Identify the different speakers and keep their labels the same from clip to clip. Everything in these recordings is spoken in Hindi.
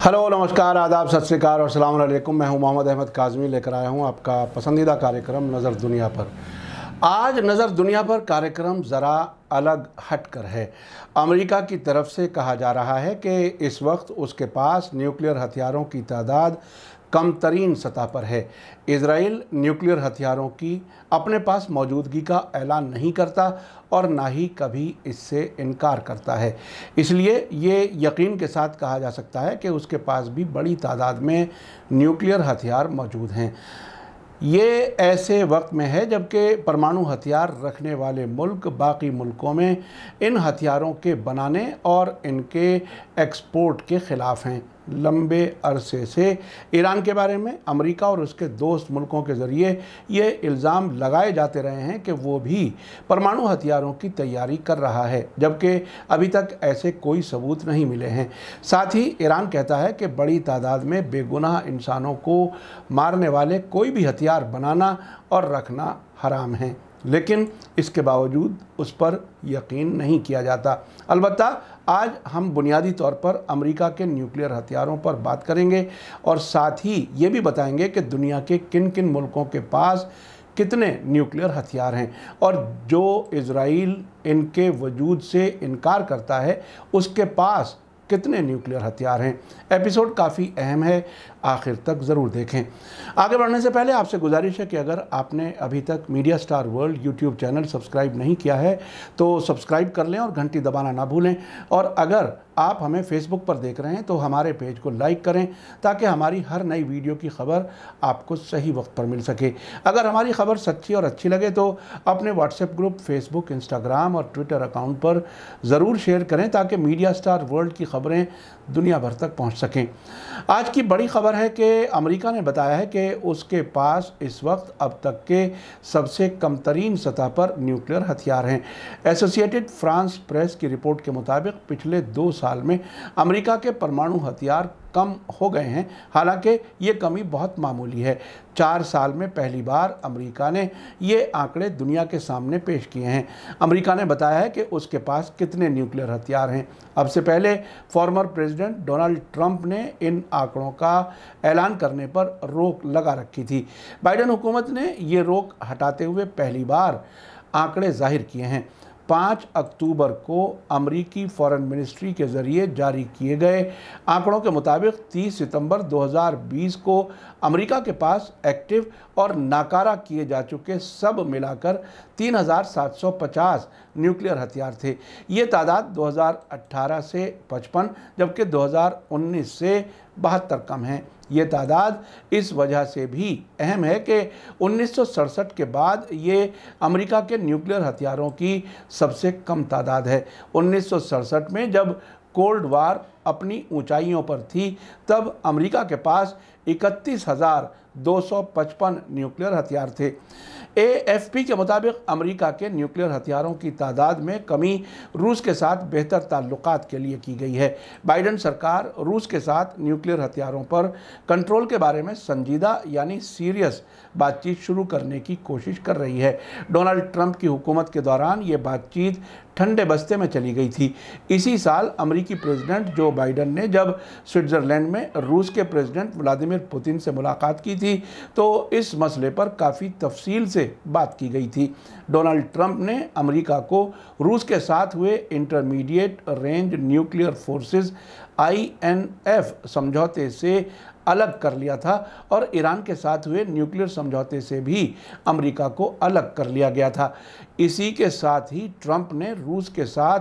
Speaker 1: हेलो, नमस्कार, आदाब, सत श्री अकाल और अस्सलाम वालेकुम। मैं हूं मोहम्मद अहमद काज़मी, लेकर आया हूं आपका पसंदीदा कार्यक्रम नज़र दुनिया पर। आज नज़र दुनिया पर कार्यक्रम ज़रा अलग हट कर है। अमेरिका की तरफ से कहा जा रहा है कि इस वक्त उसके पास न्यूक्लियर हथियारों की तादाद कम तरीन सतह पर है। इजराइल न्यूक्लियर हथियारों की अपने पास मौजूदगी का ऐलान नहीं करता और ना ही कभी इससे इनकार करता है। इसलिए ये यकीन के साथ कहा जा सकता है कि उसके पास भी बड़ी तादाद में न्यूक्लियर हथियार मौजूद हैं। ये ऐसे वक्त में है जबकि परमाणु हथियार रखने वाले मुल्क बाकी मुल्कों में इन हथियारों के बनाने और इनके एक्सपोर्ट के ख़िलाफ़ हैं। लंबे अरसे से ईरान के बारे में अमेरिका और उसके दोस्त मुल्कों के ज़रिए ये इल्ज़ाम लगाए जाते रहे हैं कि वो भी परमाणु हथियारों की तैयारी कर रहा है, जबकि अभी तक ऐसे कोई सबूत नहीं मिले हैं। साथ ही ईरान कहता है कि बड़ी तादाद में बेगुनाह इंसानों को मारने वाले कोई भी हथियार बनाना और रखना हराम है, लेकिन इसके बावजूद उस पर यकीन नहीं किया जाता। अलबत्ता आज हम बुनियादी तौर पर अमेरिका के न्यूक्लियर हथियारों पर बात करेंगे और साथ ही ये भी बताएंगे कि दुनिया के किन किन मुल्कों के पास कितने न्यूक्लियर हथियार हैं और जो इजराइल इनके वजूद से इनकार करता है उसके पास कितने न्यूक्लियर हथियार हैं। एपिसोड काफ़ी अहम है, आखिर तक ज़रूर देखें। आगे बढ़ने से पहले आपसे गुजारिश है कि अगर आपने अभी तक media star world YouTube channel subscribe नहीं किया है तो सब्सक्राइब कर लें और घंटी दबाना ना भूलें। और अगर आप हमें फेसबुक पर देख रहे हैं तो हमारे पेज को लाइक करें ताकि हमारी हर नई वीडियो की खबर आपको सही वक्त पर मिल सके। अगर हमारी खबर सच्ची और अच्छी लगे तो अपने व्हाट्सएप ग्रुप, फेसबुक, इंस्टाग्राम और ट्विटर अकाउंट पर ज़रूर शेयर करें ताकि मीडिया स्टार वर्ल्ड की खबरें दुनिया भर तक पहुंच सकें। आज की बड़ी खबर है कि अमेरिका ने बताया है कि उसके पास इस वक्त अब तक के सबसे कम तरीन सतह पर न्यूक्लियर हथियार हैं। एसोसिएटेड फ्रांस प्रेस की रिपोर्ट के मुताबिक पिछले 2 साल में अमेरिका के परमाणु हथियार कम हो गए हैं। हालांकि ये कमी बहुत मामूली है। 4 साल में पहली बार अमेरिका ने ये आंकड़े दुनिया के सामने पेश किए हैं। अमेरिका ने बताया है कि उसके पास कितने न्यूक्लियर हथियार हैं। अब से पहले फॉर्मर प्रेसिडेंट डोनाल्ड ट्रंप ने इन आंकड़ों का ऐलान करने पर रोक लगा रखी थी। बाइडेन हुकूमत ने ये रोक हटाते हुए पहली बार आंकड़े जाहिर किए हैं। 5 अक्टूबर को अमरीकी फॉरेन मिनिस्ट्री के ज़रिए जारी किए गए आंकड़ों के मुताबिक 30 सितंबर 2020 को अमेरिका के पास एक्टिव और नाकारा किए जा चुके सब मिलाकर 3750 न्यूक्लियर हथियार थे। ये तादाद 2018 से 55 जबकि 2019 से 72 कम है। ये तादाद इस वजह से भी अहम है कि 1967 के बाद ये अमेरिका के न्यूक्लियर हथियारों की सबसे कम तादाद है। 1967 में जब कोल्ड वार अपनी ऊंचाइयों पर थी तब अमेरिका के पास 31,255 न्यूक्लियर हथियार थे। AFP के मुताबिक अमेरिका के न्यूक्लियर हथियारों की तादाद में कमी रूस के साथ बेहतर ताल्लुकात के लिए की गई है। बाइडेन सरकार रूस के साथ न्यूक्लियर हथियारों पर कंट्रोल के बारे में संजीदा यानी सीरियस बातचीत शुरू करने की कोशिश कर रही है। डोनाल्ड ट्रंप की हुकूमत के दौरान ये बातचीत ठंडे बस्ते में चली गई थी। इसी साल अमेरिकी प्रेसिडेंट जो बाइडेन ने जब स्विट्ज़रलैंड में रूस के प्रेसिडेंट व्लादिमीर पुतिन से मुलाकात की थी तो इस मसले पर काफ़ी तफसील से बात की गई थी। डोनाल्ड ट्रंप ने अमेरिका को रूस के साथ हुए intermediate range nuclear forces INF समझौते से अलग कर लिया था और ईरान के साथ हुए न्यूक्लियर समझौते से भी अमेरिका को अलग कर लिया गया था। इसी के साथ ही ट्रंप ने रूस के साथ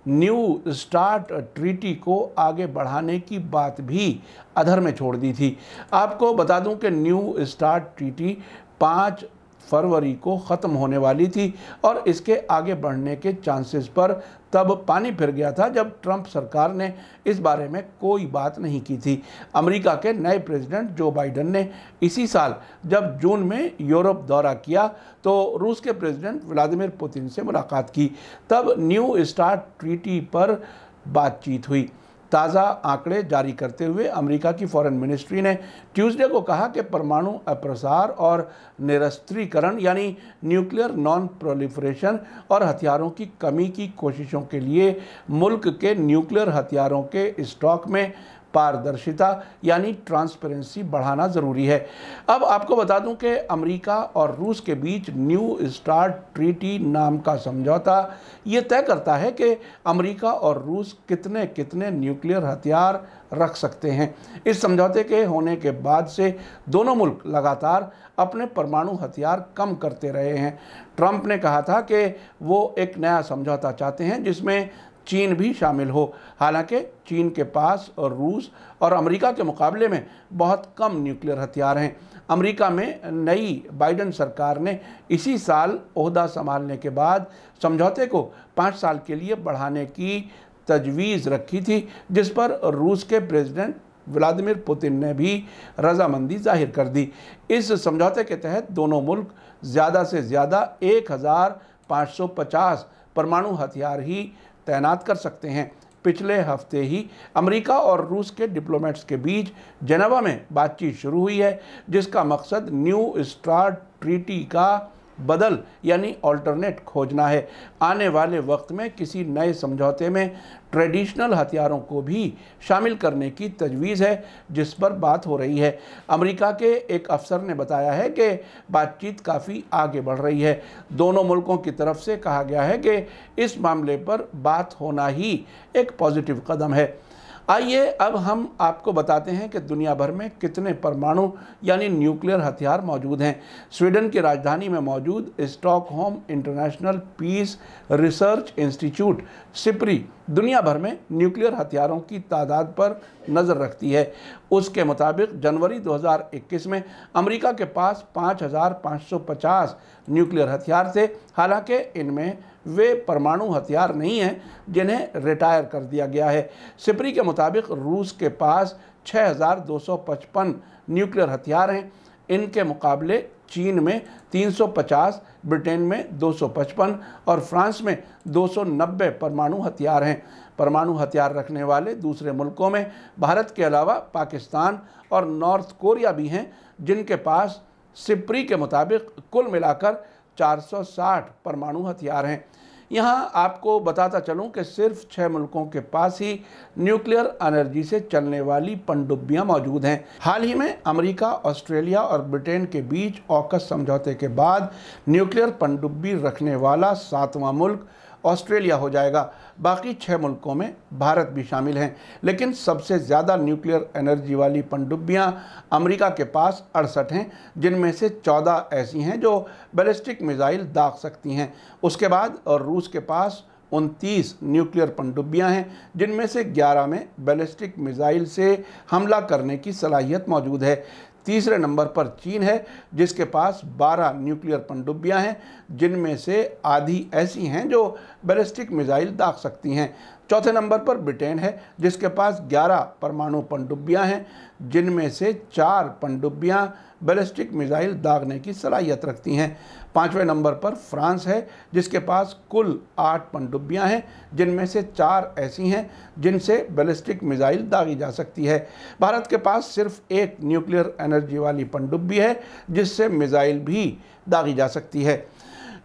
Speaker 1: न्यू स्टार्ट ट्रीटी को आगे बढ़ाने की बात भी अधर में छोड़ दी थी। आपको बता दूं कि न्यू स्टार्ट ट्रीटी 5 फरवरी को ख़त्म होने वाली थी और इसके आगे बढ़ने के चांसेस पर तब पानी फिर गया था जब ट्रंप सरकार ने इस बारे में कोई बात नहीं की थी। अमेरिका के नए प्रेसिडेंट जो बाइडेन ने इसी साल जब जून में यूरोप दौरा किया तो रूस के प्रेसिडेंट व्लादिमीर पुतिन से मुलाकात की। तब न्यू स्टार्ट ट्रीटी पर बातचीत हुई। ताज़ा आंकड़े जारी करते हुए अमेरिका की फॉरेन मिनिस्ट्री ने ट्यूसडे को कहा कि परमाणु अप्रसार और निरस्त्रीकरण यानी न्यूक्लियर नॉन प्रोलिफरेशन और हथियारों की कमी की कोशिशों के लिए मुल्क के न्यूक्लियर हथियारों के स्टॉक में पारदर्शिता यानी ट्रांसपेरेंसी बढ़ाना ज़रूरी है। अब आपको बता दूं कि अमेरिका और रूस के बीच न्यू स्टार्ट ट्रीटी नाम का समझौता ये तय करता है कि अमेरिका और रूस कितने कितने न्यूक्लियर हथियार रख सकते हैं। इस समझौते के होने के बाद से दोनों मुल्क लगातार अपने परमाणु हथियार कम करते रहे हैं। ट्रंप ने कहा था कि वो एक नया समझौता चाहते हैं जिसमें चीन भी शामिल हो। हालांकि चीन के पास और रूस और अमेरिका के मुकाबले में बहुत कम न्यूक्लियर हथियार हैं। अमेरिका में नई बाइडेन सरकार ने इसी साल ओहदा संभालने के बाद समझौते को 5 साल के लिए बढ़ाने की तजवीज़ रखी थी, जिस पर रूस के प्रेसिडेंट व्लादिमीर पुतिन ने भी रजामंदी जाहिर कर दी। इस समझौते के तहत दोनों मुल्क ज़्यादा से ज़्यादा 1550 परमाणु हथियार ही तैनात कर सकते हैं। पिछले हफ्ते ही अमेरिका और रूस के डिप्लोमेट्स के बीच जेनेवा में बातचीत शुरू हुई है, जिसका मकसद न्यू स्टार्ट ट्रीटी का बदल यानी ऑल्टरनेट खोजना है। आने वाले वक्त में किसी नए समझौते में ट्रेडिशनल हथियारों को भी शामिल करने की तजवीज़ है, जिस पर बात हो रही है। अमेरिका के एक अफसर ने बताया है कि बातचीत काफ़ी आगे बढ़ रही है। दोनों मुल्कों की तरफ से कहा गया है कि इस मामले पर बात होना ही एक पॉजिटिव कदम है। आइए अब हम आपको बताते हैं कि दुनिया भर में कितने परमाणु यानी न्यूक्लियर हथियार मौजूद हैं। स्वीडन की राजधानी में मौजूद Stockholm International Peace Research Institute SIPRI दुनिया भर में न्यूक्लियर हथियारों की तादाद पर नज़र रखती है। उसके मुताबिक जनवरी 2021 में अमेरिका के पास 5550 न्यूक्लियर हथियार थे। हालांकि इनमें वे परमाणु हथियार नहीं हैं जिन्हें रिटायर कर दिया गया है। सिप्री के मुताबिक रूस के पास 6255 न्यूक्लियर हथियार हैं। इनके मुकाबले चीन में 350, ब्रिटेन में 255 और फ्रांस में 290 परमाणु हथियार हैं। परमाणु हथियार रखने वाले दूसरे मुल्कों में भारत के अलावा पाकिस्तान और नॉर्थ कोरिया भी हैं, जिनके पास सिप्री के मुताबिक कुल मिलाकर 460 परमाणु हथियार हैं। यहाँ आपको बताता चलूँ कि सिर्फ 6 मुल्कों के पास ही न्यूक्लियर एनर्जी से चलने वाली पनडुब्बियाँ मौजूद हैं। हाल ही में अमेरिका, ऑस्ट्रेलिया और ब्रिटेन के बीच ऑकस समझौते के बाद न्यूक्लियर पनडुब्बी रखने वाला 7वां मुल्क ऑस्ट्रेलिया हो जाएगा। बाकी 6 मुल्कों में भारत भी शामिल हैं। लेकिन सबसे ज़्यादा न्यूक्लियर एनर्जी वाली पनडुब्बियाँ अमेरिका के पास 68 हैं, जिनमें से 14 ऐसी हैं जो बैलिस्टिक मिसाइल दाग सकती हैं। उसके बाद और रूस के पास 29 न्यूक्लियर पनडुब्बियाँ हैं, जिनमें से 11 में बैलिस्टिक मिसाइल से हमला करने की सलाहियत मौजूद है। तीसरे नंबर पर चीन है, जिसके पास 12 न्यूक्लियर पनडुब्बियाँ हैं, जिनमें से आधी ऐसी हैं जो बैलिस्टिक मिसाइल दाग सकती हैं। चौथे नंबर पर ब्रिटेन है, जिसके पास 11 परमाणु पनडुब्बियाँ हैं, जिनमें से 4 पनडुब्बियाँ बैलिस्टिक मिसाइल दागने की सलाहियत रखती हैं। 5वें नंबर पर फ्रांस है, जिसके पास कुल 8 पनडुब्बियाँ हैं, जिनमें से 4 ऐसी हैं जिनसे बैलिस्टिक मिसाइल दागी जा सकती है। भारत के पास सिर्फ एक न्यूक्लियर एनर्जी वाली पनडुब्बी है, जिससे मिसाइल भी दागी जा सकती है।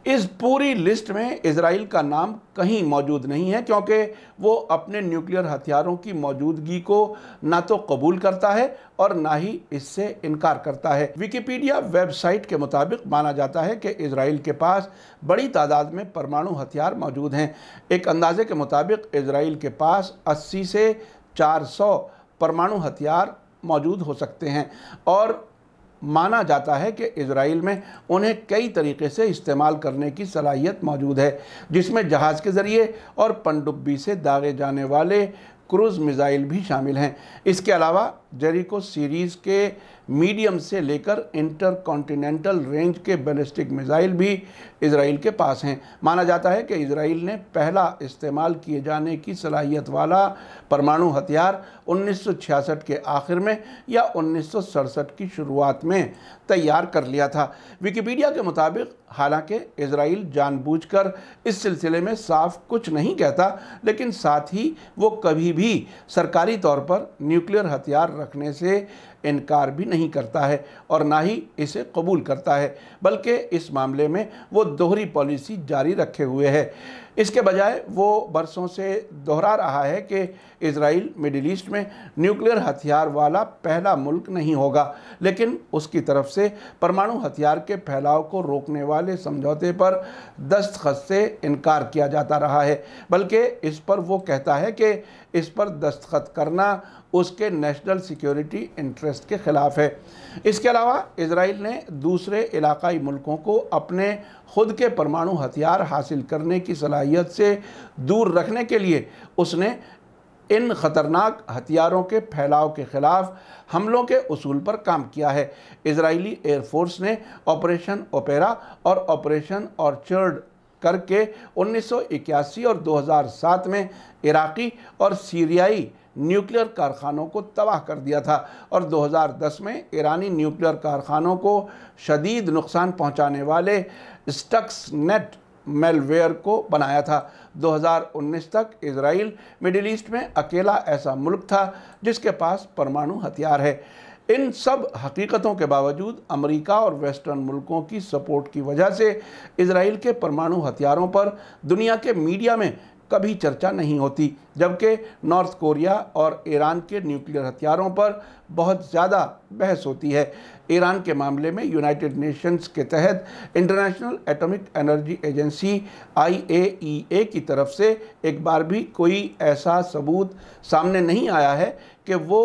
Speaker 1: इस पूरी लिस्ट में इजराइल का नाम कहीं मौजूद नहीं है, क्योंकि वो अपने न्यूक्लियर हथियारों की मौजूदगी को ना तो कबूल करता है और ना ही इससे इनकार करता है। विकिपीडिया वेबसाइट के मुताबिक माना जाता है कि इजराइल के पास बड़ी तादाद में परमाणु हथियार मौजूद हैं। एक अंदाजे के मुताबिक इजराइल के पास 80 से 400 परमाणु हथियार मौजूद हो सकते हैं और माना जाता है कि इजराइल में उन्हें कई तरीके से इस्तेमाल करने की सलाहियत मौजूद है, जिसमें जहाज़ के ज़रिए और पनडुब्बी से दागे जाने वाले क्रूज़ मिसाइल भी शामिल हैं। इसके अलावा जेरिको सीरीज़ के मीडियम से लेकर इंटरकॉन्टिनेंटल रेंज के बैलिस्टिक मिसाइल भी इजराइल के पास हैं। माना जाता है कि इजराइल ने पहला इस्तेमाल किए जाने की सलाहियत वाला परमाणु हथियार 1966 के आखिर में या 1967 की शुरुआत में तैयार कर लिया था। विकिपीडिया के मुताबिक हालांकि इजराइल जानबूझकर इस सिलसिले में साफ कुछ नहीं कहता, लेकिन साथ ही वो कभी भी सरकारी तौर पर न्यूक्लियर हथियार रखने से इनकार भी नहीं करता है और ना ही इसे कबूल करता है, बल्कि इस मामले में वो दोहरी पॉलिसी जारी रखे हुए है। इसके बजाय वो बरसों से दोहरा रहा है कि इजराइल मिडिल ईस्ट में न्यूक्लियर हथियार वाला पहला मुल्क नहीं होगा, लेकिन उसकी तरफ से परमाणु हथियार के फैलाव को रोकने वाले समझौते पर दस्तखत से इनकार किया जाता रहा है। बल्कि इस पर वो कहता है कि इस पर दस्तखत करना उसके नेशनल सिक्योरिटी इंटरेस्ट के ख़िलाफ़ है। इसके अलावा इजराइल ने दूसरे इलाकाई मुल्कों को अपने खुद के परमाणु हथियार हासिल करने की सलाहियत से दूर रखने के लिए उसने इन ख़तरनाक हथियारों के फैलाव के ख़िलाफ़ हमलों के उसूल पर काम किया है। इजरायली एयरफोर्स ने ऑपरेशन ओपेरा और ऑपरेशन ऑर्चर्ड करके 1981 और 2007 में इराकी और सीरियाई न्यूक्लियर कारखानों को तबाह कर दिया था और 2010 में ईरानी न्यूक्लियर कारखानों को शदीद नुकसान पहुंचाने वाले स्टक्सनेट मेलवेयर को बनाया था। 2019 तक इजराइल मिडिल ईस्ट में अकेला ऐसा मुल्क था जिसके पास परमाणु हथियार है। इन सब हकीकतों के बावजूद अमेरिका और वेस्टर्न मुल्कों की सपोर्ट की वजह से इजराइल के परमाणु हथियारों पर दुनिया के मीडिया में कभी चर्चा नहीं होती, जबकि नॉर्थ कोरिया और ईरान के न्यूक्लियर हथियारों पर बहुत ज़्यादा बहस होती है। ईरान के मामले में यूनाइटेड नेशंस के तहत international atomic energy agency IAEA की तरफ से एक बार भी कोई ऐसा सबूत सामने नहीं आया है कि वो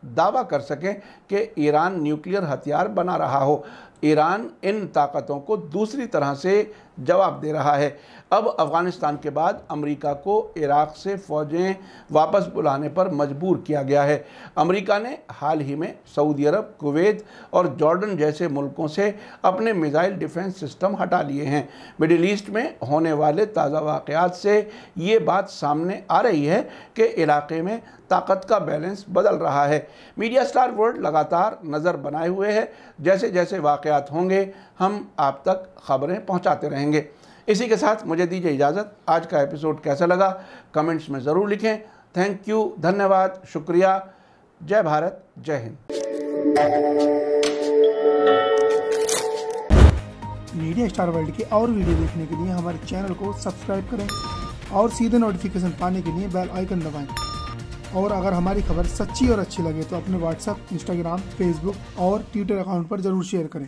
Speaker 1: दावा कर सकें कि ईरान न्यूक्लियर हथियार बना रहा हो। ईरान इन ताकतों को दूसरी तरह से जवाब दे रहा है। अब अफ़गानिस्तान के बाद अमेरिका को इराक़ से फ़ौजें वापस बुलाने पर मजबूर किया गया है। अमेरिका ने हाल ही में सऊदी अरब, कुवैत और जॉर्डन जैसे मुल्कों से अपने मिसाइल डिफेंस सिस्टम हटा लिए हैं। मिडिल ईस्ट में होने वाले ताज़ा वाक़यात से ये बात सामने आ रही है कि इलाक़े में ताकत का बैलेंस बदल रहा है। मीडिया स्टार वर्ल्ड लगातार नज़र बनाए हुए है। जैसे जैसे वाक़यात होंगे हम आप तक खबरें पहुँचाते रहेंगे। इसी के साथ मुझे दीजिए इजाज़त। आज का एपिसोड कैसा लगा कमेंट्स में ज़रूर लिखें। थैंक यू, धन्यवाद, शुक्रिया। जय भारत, जय हिंद।
Speaker 2: मीडिया स्टार वर्ल्ड के और वीडियो देखने के लिए हमारे चैनल को सब्सक्राइब करें और सीधे नोटिफिकेशन पाने के लिए बेल आइकन दबाएं। और अगर हमारी खबर सच्ची और अच्छी लगे तो अपने व्हाट्सएप, इंस्टाग्राम, फेसबुक और ट्विटर अकाउंट पर ज़रूर शेयर करें।